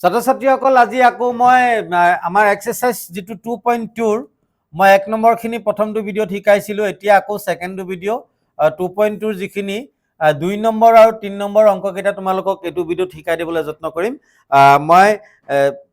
ছাত্ৰ ছাত্ৰীসকল আজি আকৌ মই আমাৰ এক্সাৰসাইজ যেটো 2.2 ৰ মই 1 নম্বৰখিনি প্ৰথমটো ভিডিঅ শিকাইছিলো এতিয়া আকৌ সেকেন্ডটো ভিডিঅ 2.2 ৰ যিখিনি 2 নম্বৰ আৰু 3 নম্বৰ অংককেইটা তোমালোকক এটো ভিডিঅ শিকাই দিবলৈ যত্ন কৰিম মই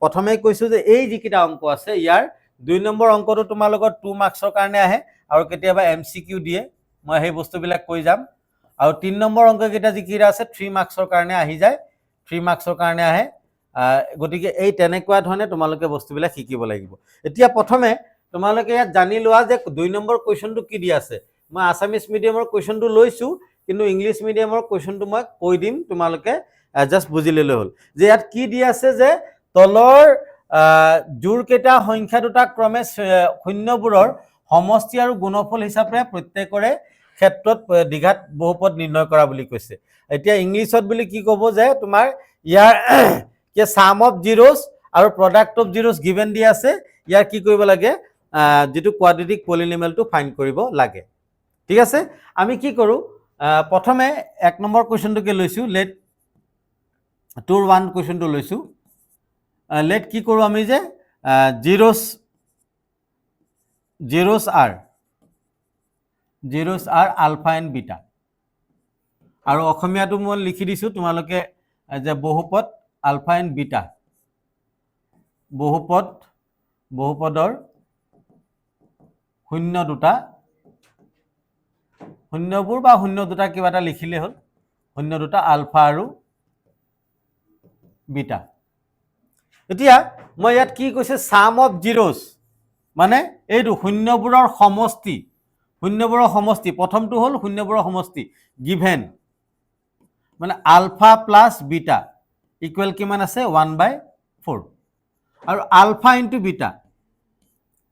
প্ৰথমে কৈছো যে এই যিকিটা অংক আছে ইয়াৰ 2 নম্বৰ অংকটো তোমালোকৰ 2 মাৰ্কছৰ কাৰণে আহে আৰু কেতিয়াবা এমসিকিউ দিয়ে মই সেই বস্তুবিলাক কৈ যাম আৰু 3 নম্বৰ অংককেইটা যিকিটা আছে 3 মাৰ্কছৰ কাৰণে আহি যায় 3 মাৰ্কছৰ কাৰণে আহে গটিকে এই তেনেকুৱা ধৰণে তোমালোকে বস্তুবিলাক শিকিব লাগিব এতিয়া প্ৰথমে তোমালোকে ইয়াত জানি লোৱা যে 2 নম্বৰ কোৱেশ্চনটো কি দি আছে মই আসামিজ মিডিয়ামৰ কোৱেশ্চনটো লৈছো কিন্তু ইংলিশ মিডিয়ামৰ কোৱেশ্চনটো মই কৈ দিম তোমালোকে জাস্ট বুজি ললে হ'ল যে ইয়াত কি দি আছে যে তলৰ জোৰ কেটা সংখ্যা দুটা ক্ৰমে শূন্যবোৰৰ সমষ্টি আৰু গুণফল হিচাপে প্ৰত্যেকৰে ক্ষেত্ৰত দ্বিঘাত বহুপদ নিৰ্ণয় কৰা বুলি কৈছে এতিয়া ইংলিশত বুলি কি ক'ব যে তোমাৰ ইয়াৰ যে sum of zeros আৰু product of zeros given দি আছে ইয়াৰ কি কৰিব লাগে যেটো quadratic polynomial টো ফাইন্ড কৰিব লাগে ঠিক আছে আমি কি কৰো প্ৰথমে 1 নম্বৰ কোৱেশ্চনটোকে লৈছো লেট টুৰ 1 কোৱেশ্চনটো লৈছো লেট কি কৰো আমি যে zeros are alpha and beta আৰু অসমীয়াটো মই লিখি দিছো তোমালোকে যে বহুপদ alpha and beta বহুপদৰ শূন্য দুটা শূন্যবোৰ বা শূন্য দুটা কিবা এটা লিখিলে হ'ল শূন্য দুটা আলফা আৰু বিটা এতিয়া মই ইয়াত কি কৈছে sum of zeros মানে এইটো শূন্যবোৰৰ সমষ্টি প্ৰথমটো হ'ল শূন্যবোৰৰ সমষ্টি given মানে আলফা প্লাস বিটা ইকুৱেল কিমান আছে 1/4 আৰু alpha into beta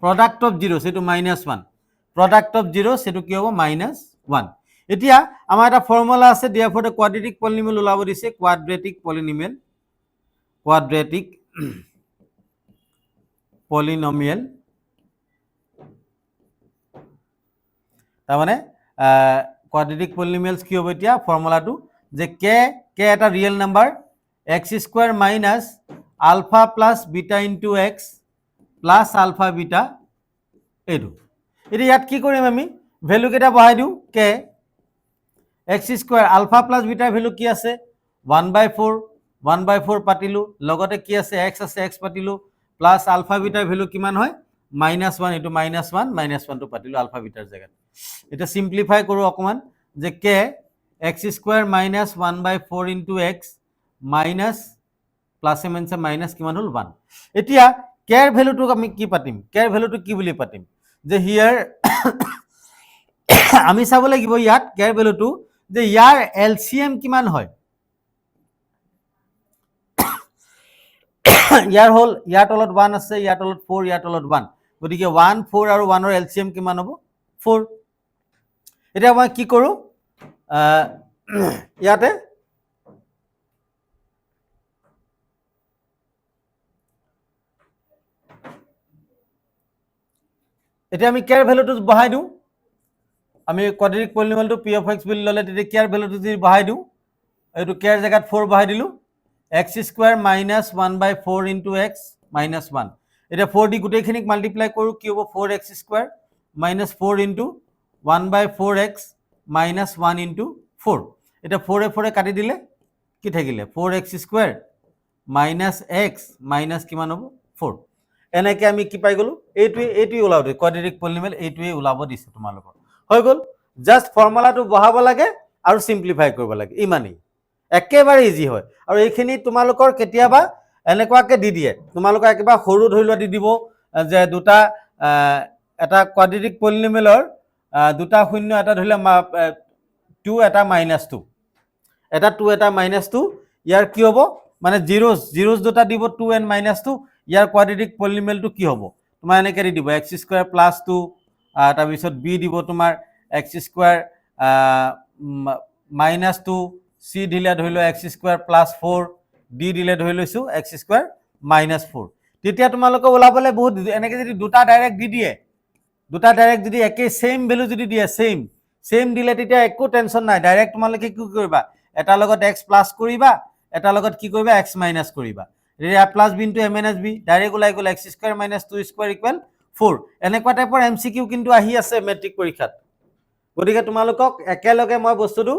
product of zeros এটো -1 product of zeros এটো কি হ'ব -1 এতিয়া আমাৰ এটা ফৰ্মুলা আছে therefore the quadratic polynomial ওলাব দিছে quadratic polynomial তাৰ মানে quadratic polynomials কি হ'ব এতিয়া ফৰ্মুলাটো যে k এটা real number x² minus alpha plus beta into x plus alpha beta এটো এতিয়া ইয়াত কি কৰিম আমি ভ্যালু কেটা বহাই দিও k x² alpha plus beta value কি আছে 1/4 পাতিলো লগতে কি আছে x আছে x পাতিলো প্লাস alpha beta ভ্যালু কিমান হয় -1 এটো -1 টো পাতিলো alpha beta ৰ জায়গাত এটা সিম্পলিফাই কৰো অকমান যে k x² minus 1/4 into x minus plus minus কিমান হল 1 এতিয়া k এর ভ্যালুটো আমি কি পাতিম k এর ভ্যালুটো কি বুলি পাতিম যে হিয়ার আমি চাব লাগিব ইয়াত k এর ভ্যালুটো যে ইয়াৰ এলসিএম কিমান হয় ইয়াৰ তলত 1 আছে ইয়াৰ তলত 4 ইয়াৰ তলত 1 গতিকে 1 4 আৰু 1 ৰ এলসিএম কিমান হ'ব 4 এতিয়া মই কি কৰো ইয়াতে এতিয়া আমি k এর ভ্যালুটো বহাই দিও আমি quadratic polynomial টো p of x বুলি ললে তেতিয়া k এর ভ্যালুটো যদি বহাই দিও এটো k এর জায়গাত 4 বহাই দিলো x² minus 1/4 into x minus 1 এটা 4 দি গুটেখিনিক মাল্টিপ্লাই কৰো কি হ'ব 4x² minus 4 into 1/4x minus 1 into 4 এটা 4 এ 4 এ কাটি দিলে কি থাকিলে 4x² minus x minus কিমান হ'ব 4 এনেকে আমি কি পাই গলো এইটোই ওলাব দে quadratic polynomial এইটোই ওলাব দিছে তোমালোকৰ হৈ গল জাস্ট ফৰ্মুলাটো বহাব লাগে আৰু সিম্পলিফাই কৰিব লাগে ইমানেই একেবাৰে ইজি হয় আৰু এইখিনি তোমালোকৰ কেতিয়াবা এনেকুৱাকে দি দিয়ে তোমালোকৰ একেবাৰে সৰু ধৰিলোৱা দি দিব যে দুটা এটা quadratic polynomialৰ দুটা শূন্য এটা ধৰিলে 2 এটা -2 এটা 2 এটা -2 ইয়াৰ কি হ'ব মানে zeros দুটা দিব 2 and -2 ইয়াৰ quadratic polynomial টো কি হ'ব তোমাৰ এনেকে দি দিব x² + 2 তাৰ পিছত b দিব তোমাৰ x² -2 c দিলে ধৰিলো x² + 4 d দিলে ধৰি লৈছো x² -4 তেতিয়া তোমালোকে ওলাবলে বহুত এনেকে যদি দুটা ডাইৰেক্ট দি দিয়ে দুটা ডাইৰেক্ট যদি একে সেম ভ্যালু যদি দিয়ে সেম দিলে তেতিয়া একো টেনশন নাই ডাইৰেক্ট তোমালোকে কি কৰিবা এটা লগত x প্লাস কৰিবা এটা লগত কি কৰিবা x মাইনাস কৰিবা এতিয়া plus B into a minus B direct ওলাই গ'ল x square minus 2 square equal 4 এনেকুৱা টাইপৰ MCQ কিন্তু আহি আছে মেট্ৰিক পৰীক্ষাত গতিকে তোমালোকক একেলগে মই বস্তুটো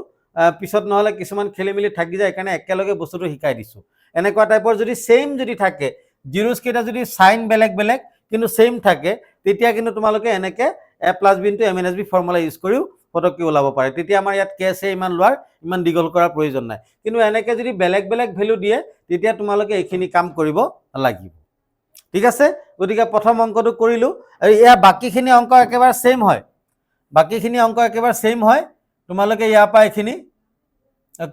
পিছত নহলে কিছুমান খেলি মেলি থাকি যায় কাৰণে একেলগে বস্তুটো শিকাই দিছো এনেকুৱা টাইপৰ যদি সেম যদি থাকে জিৰোস কেটা যদি সাইন বেলেগ বেলেগ কিন্তু সেম থাকে তেতিয়া কিন্তু তোমালোকে এনেকে a + b * a - b formula use কৰিও ফটককে ওলাব পাৰে তেতিয়া আমাৰ ইয়াত কেছে ইমান লোৱাৰ ইমান দীঘল কৰাৰ প্ৰয়োজন নাই কিন্তু এনেকে যদি বেলেগ বেলেগ ভ্যালু দিয়ে তেতিয়া তোমালোকে এইখিনি কাম কৰিব লাগিব ঠিক আছে গতিকে প্ৰথম অংকটো কৰিলো আৰু ইয়া বাকিখিনি অংক একেবাৰে সেম হয় বাকিখিনি অংক একেবাৰে সেম হয় তোমালোকে ইয়াৰ পৰা এইখিনি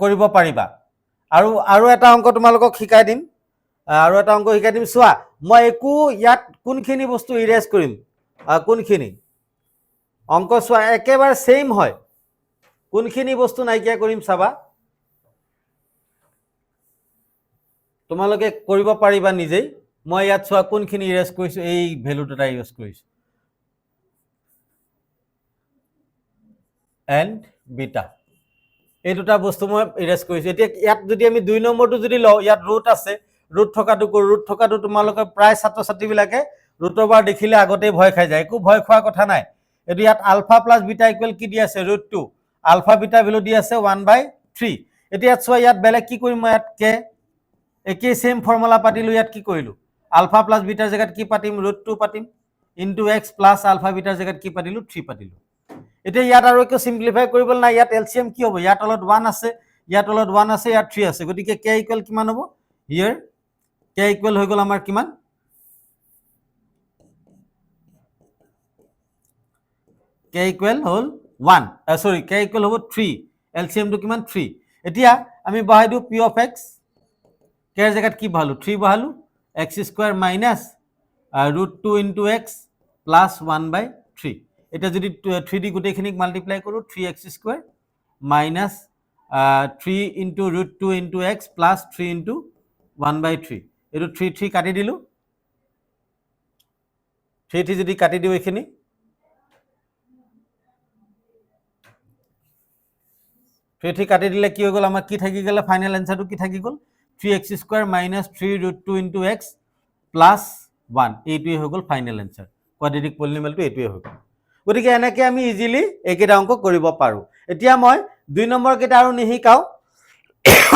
কৰিব পাৰিবা আৰু এটা অংক তোমালোকক শিকাই দিম আৰু এটা অংক শিকাই দিম চোৱা মই একো ইয়াত কোনখিনি বস্তু ইৰেজ কৰিম কোনখিনি অংক চোৱা একেবাৰে সেম হয় কোনখিনি বস্তু নাইকিয়া কৰিম চাবা তোমালোকে কৰিব পাৰিবা নিজেই মই ইয়াত চোৱা কোনখিনি ইৰেজ কৰিছো এই ভ্যালুটা ইউজ কৰিছো এণ্ড বিটা এই দুটা বস্তু মই ইৰেজ কৰিছো এতিয়া ইয়াত যদি আমি 2 নম্বৰটো যদি লও ইয়াত ৰুট আছে ৰুট থকাটো তোমালোকে প্ৰায় ছাত্ৰ ছাত্ৰীবিলাকে ৰুটৰ বাৰ দেখিলে আগতে ভয় খাই যায় একো ভয় খোৱা কথা নাই এটো ইয়াত আলফা প্লাস বিটা ইকুৱেল কি দি আছে √2 আলফা বিটা ভ্যালু দি আছে 1/3 এতিয়া ইয়াত চোৱা ইয়াত বেলেগ কি কৰিম মই ইয়াত কে একে সেম ফৰ্মুলা পাতিলো ইয়াত কি কৰিলো আলফা প্লাস বিটাৰ জায়গাত কি পাতিম √2 পাতিম ইনটু x প্লাস আলফা বিটাৰ জায়গাত কি পাতিলো 3 পাতিলো এতিয়া ইয়াত আৰু একো সিম্পলিফাই কৰিবলৈ নাই ইয়াত এলসিএম কি হ'ব ইয়াত তলত 1 আছে ইয়াত তলত 1 আছে ইয়াত 3 আছে গতিকে k ইকুৱেল কিমান হ'ব হিয়াৰ k ইকুৱেল হৈ গল আমাৰ কিমান k ইকুৱেল হল 1 সৰি k ইকুৱেল হ'ব 3 এলসিএম টো কিমান 3 এতিয়া আমি বহাই দিও p অফ x k এর জায়গাত কি বহালো 3 বহালো x square minus √2 into x plus 1/3 এটা যদি 3d গুটেখিনিক মাল্টিপ্লাই কৰো 3x square minus 3 into √2 into x plus 3 into 1/3 এটো 3 কাটি দিলো 3 যদি কাটি দিও এখিনি 3 কাটি দিলে কি হৈ গল আমাৰ কি থাকি গলে ফাইনাল আনসারটো কি থাকি গল 3x square minus 3 √2 into x plus 1 এইটোই হৈ গল ফাইনাল আনসার কোয়াড্রেটিক পলিনোমিয়ালটো এইটোই হৈ গল গতিকে এনেকে আমি ইজিলি এইকেইটা অংক কৰিব পাৰো এতিয়া মই 2 নম্বৰ কেইটা আৰু নিহিকাও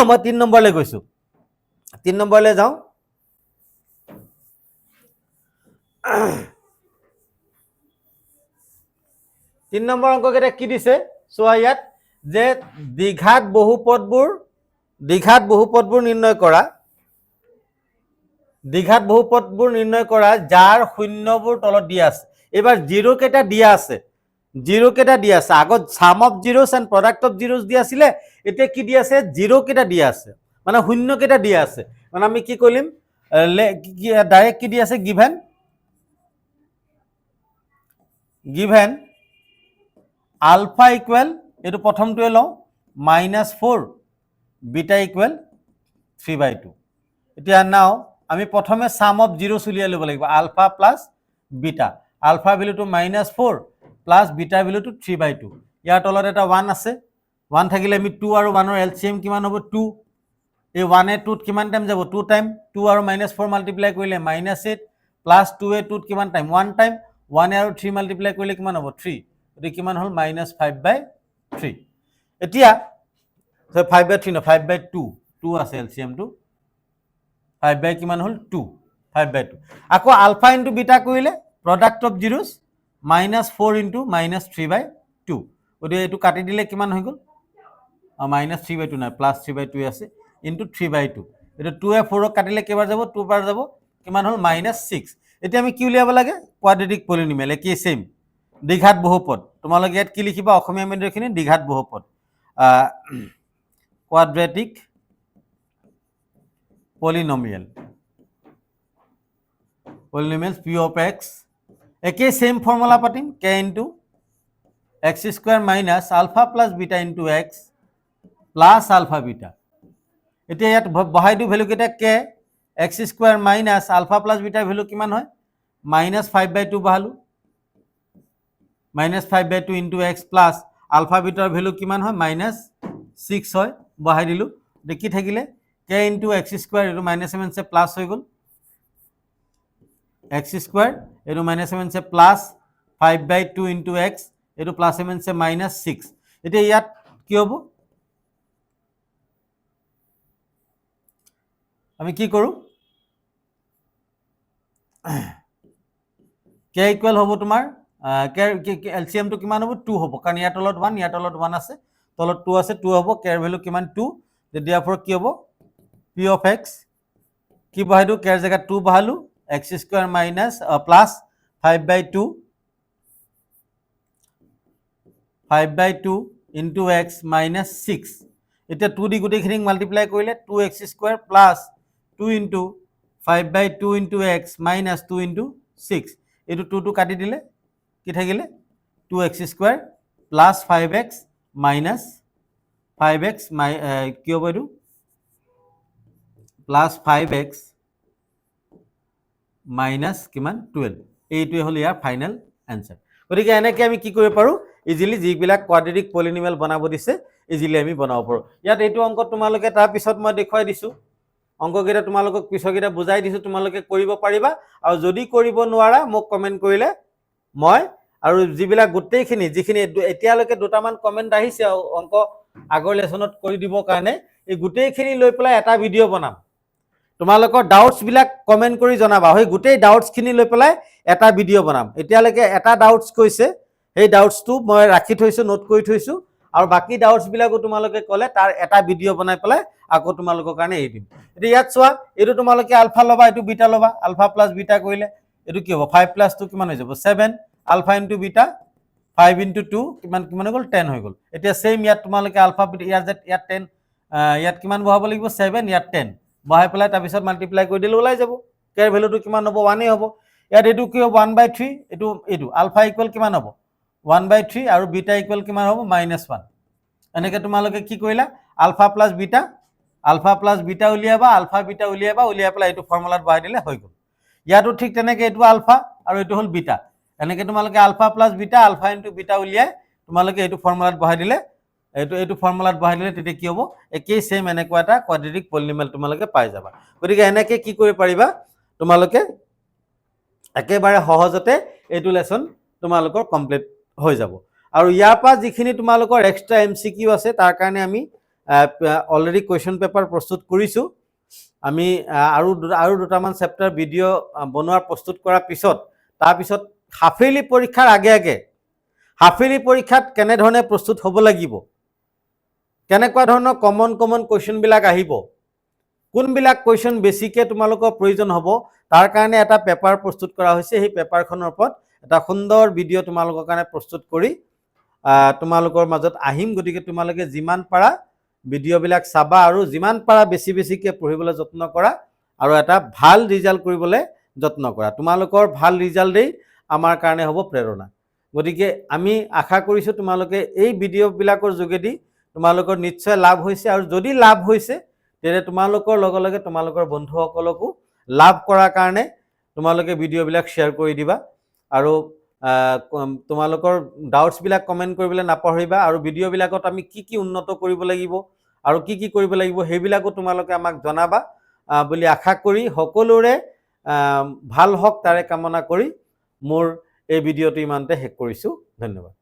মই 3 নম্বৰলৈ গৈছো 3 নম্বৰলৈ যাও 3 নম্বৰ অংক কেইটা কি দিছে চোৱা ইয়াত যে দ্বিঘাত বহুপদবোৰ নিৰ্ণয় কৰা যাৰ শূন্যবোৰ তলত দিয়া আছে এবাৰ জিৰো কেটা দিয়া আছে আগত সাম অফ জিৰোস এন্ড প্ৰডাক্ট অফ জিৰোস দিয়া আছিল এতিয়া কি দিয়া আছে জিৰো কেটা দিয়া আছে মানে শূন্য কেটা দিয়া আছে মানে আমি কি কইলিম ডাইৰেক্ট কি দিয়া আছে গিভেন আলফা ইকুৱেল এটো প্ৰথমটোৱে লও -4 বিটা ইকুৱেল 3/2 এতিয়া নাও আমি প্ৰথমে সাম অফ জিৰোস উলিয়াই লব লাগিব আলফা প্লাস বিটা আলফা ভ্যালুটো -4 প্লাস বিটা ভ্যালুটো 3/2 ইয়াৰ তলত এটা 1 আছে 1 থাকিলে আমি 2 আৰু 1 ৰ এলসিএম কিমান হ'ব 2 এই 1 এ 2 ত কিমান টাইম যাব 2 টাইম 2 আৰু -4 মাল্টিপ্লাই কৰিলে -8 প্লাস 2 এ 2 ত কিমান টাইম 1 টাইম 1 আৰু 3 মাল্টিপ্লাই কৰিলে কিমান হ'ব 3 এটো কিমান হল -5/3 এতিয়া 5/3 ন 5/2 2 আছে এলসিএম টো 5 কিমান হল 2 5/2 আকৌ আলফা ইনটু বিটা কৰিলে প্ৰডাক্ট অফ জিৰোস -4 ইনটু -3/2 গতিকে এটো কাটি দিলে কিমান হৈ গল -3/2 নাই +3/2 আছে ইনটু 3/2 এটো 2 এ 4 ক কাটিলে কেবাৰ যাব 2 বাৰ যাব কিমান হল -6 এতিয়া আমি কি উলিয়াব লাগে কোয়াড্রেটিক পলিনোমিয়াল কি সেম দ্বিঘাত বহুপদ তোমালোকে ইয়াত কি লিখিবা অসমীয়া মেন্দ্ৰখিনি দ্বিঘাত বহুপদ quadratic polynomial p of x একে সেম ফর্মুলা পাতিম k into x square minus alpha plus beta into x plus alpha beta এতিয়া ইয়াত বহাই দিও ভ্যালু কেটা k x square minus alpha plus বিটাৰ ভ্যালু কিমান হয় -5/2 বহালো -5/2 ইনটু x প্লাস আলফা বিটাৰ ভ্যালু কিমান হয় -6 হয় বহাই দিলো দেখি থাকিলে k into x square এইটো minus 7 से plus হৈ গ'ল x square এইটো minus 7 से plus 5/2 into x এইটো plus 7 से minus 6 এতিয়া ইয়াত কি হ'ব আমি কি কৰো k equal হ'ব তোমাৰ LCM টো কিমান হ'ব 2 হ'ব কাৰণ ইয়াত তলত 1 আছে তলত 2 আছে 2 হ'ব k এৰ ভ্যালু কিমান 2 therefore কি হ'ব p of x কি বহাইছো k এৰ জায়গা 2 বহালো x square minus plus 5/2 into x minus 6 এতিয়া 2 দি গুটেইখিনি মাল্টিপ্লাই কৰিলে 2x square plus 2 into 5/2 into x minus 2 into 6 এইটো 2 টো কাটি দিলে কি থাকিলে 2x square plus 5x minus 5x কি হ'ব এইটো plus 5x minus কিমান 12 এইটোৱে হ'ল ইয়াৰ ফাইনাল আনসাৰ গতিকে এনেকৈ আমি কি কৰিব পাৰো ইজিলি যিবিলাক কোৱাড্ৰেটিক পলিনোমিয়েল বনাব দিছে ইজিলি আমি বনাব পাৰো ইয়াত এইটো অংক তোমালোকে তাৰ পিছত মই দেখুৱাই দিছো অংককেইটা তোমালোকক পিছকেইটা বুজাই দিছো তোমালোকে কৰিব পাৰিবা আৰু যদি কৰিব নোৱাৰা মোক কমেন্ট কৰিলে মই আৰু যিবিলাক গোটেইখিনি যিখিনি এতিয়ালৈকে দুটামান কমেন্ট আহিছে অংক আগৰ লেসনত কৰি দিব কাৰণে এই গোটেইখিনি লৈ পেলাই এটা ভিডিও বনাম তোমালোকৰ ডাউটস বিলাক কমেন্ট কৰি জনাবা হয় গোটেই ডাউটস খিনি লৈ পেলাই এটা ভিডিও বনাম এতিয়ালৈকে এটা ডাউটস কৈছে এই ডাউটস টো মই ৰাখি থৈছো নোট কৰি থৈছো আৰু বাকি ডাউটস বিলাকো তোমালোকে ক'লে তাৰ এটা ভিডিও বনাই পেলাই আকৌ তোমালোকৰ কাৰণে এই দিম এতিয়া ইয়াত চোৱা এটো তোমালোকে আলফা লবা এটো বিটা লবা আলফা প্লাস বিটা কৰিলে এটো কি হ'ব 5 প্লাস 2 কিমান হৈ যাব 7 আলফা ইনটু বিটা 5 into 2 কিমান কিমান হৈ গ'ল 10 হৈ গ'ল এতিয়া সেম ইয়াত তোমালোকে আলফা বিটা ইয়াত 10 ইয়াত কিমান বহাব লাগিব 7 ইয়াত 10 বহাই পেলাই তাৰ পিছত মাল্টিপ্লাই কৰি দিলে ওলাই যাব k এৰ ভ্যালুটো কিমান হ'ব 1 এ হ'ব ইয়াত এটো কি হ'ব 1/3 এটো আলফা ইকুৱেল কিমান হ'ব 1/3 আৰু বিটা ইকুৱেল কিমান হ'ব -1 এনেকে তোমালোকে কি কৰিলা আলফা প্লাস বিটা উলিয়াবা আলফা বিটা উলিয়াই পেলাই এটো ফৰ্মুলাত বহাই দিলে হৈ গ'ল ইয়াতো ঠিক তেনেকে এটো আলফা আৰু এটো হ'ল বিটা এনেকে তোমালোকে alpha plus beta alpha into beta উলিয়াই তোমালোকে এটো ফৰ্মুলাত বহাই দিলে এটো ফৰ্মুলাত বহাই দিলে তেতিয়া কি হ'ব একেই সেম এনেকুৱা এটা কোৱাড্ৰেটিক পলিনোমিয়েল তোমালোকে পাই যাবা গতিকে এনেকে কি কৰিব পাৰিবা তোমালোকে একেবাৰে সহজতে এটো লেসন তোমালোকৰ কমপ্লিট হৈ যাব আৰু ইয়াৰ পৰা যিখিনি তোমালোকৰ এক্সট্ৰা এমসিকিউ আছে তাৰ কাৰণে আমি অলৰেডি কোৱেশ্চন পেপাৰ প্ৰস্তুত কৰিছো আমি আৰু দুটামান চেপ্টাৰ ভিডিও বনোৱাৰ প্ৰস্তুত কৰাৰ পিছত তাৰ পিছত হাফেলি পৰীক্ষাৰ আগে হাফেলি পৰীক্ষাত কেনে ধৰণে প্ৰস্তুত হ'ব লাগিব কেনেকুৱা ধৰণৰ কমন কোৱেশ্চন বিলাক আহিব কোনবিলাক কোৱেশ্চন বেছিকে তোমালোকৰ প্ৰয়োজন হ'ব তাৰ কাৰণে এটা পেপাৰ প্ৰস্তুত কৰা হৈছে সেই পেপাৰখনৰ ওপৰত এটা সুন্দৰ ভিডিও তোমালোকৰ কাৰণে প্ৰস্তুত কৰি তোমালোকৰ মাজত আহিম গতিকে তোমালোকে যিমান পাৰা ভিডিও বিলাক চাবা আৰু যিমান পাৰা বেছিকে পঢ়িবলৈ যত্ন কৰা আৰু এটা ভাল ৰিজাল্ট কৰিবলৈ যত্ন কৰা তোমালোকৰ ভাল ৰিজাল্ট দেই আমাৰ কাৰণে হ'ব প্ৰেৰণা গতিকে আমি আশা কৰিছো তোমালোকে এই ভিডিও বিলাকৰ যোগেদি তোমালোকৰ নিশ্চয় লাভ হৈছে আৰু যদি লাভ হৈছে তেনে তোমালোকৰ লগে তোমালোকৰ বন্ধুসকলকো লাভ কৰাৰ কাৰণে তোমালোকে ভিডিও বিলাক শেয়াৰ কৰি দিবা আৰু তোমালোকৰ ডাউটস বিলাক কমেন্ট কৰিবলৈ নাপাহৰিবা আৰু ভিডিও বিলাকত আমি কি উন্নত কৰিব লাগিব আৰু কি কৰিব লাগিব হেবিলাকো তোমালোকে আমাক জনাবা বুলি আশা কৰি সকলোৰে ভাল হওক তাৰে কামনা কৰি মোৰ এই ভিডিওটো ইমানতে শেষ কৰিছো ধন্যবাদ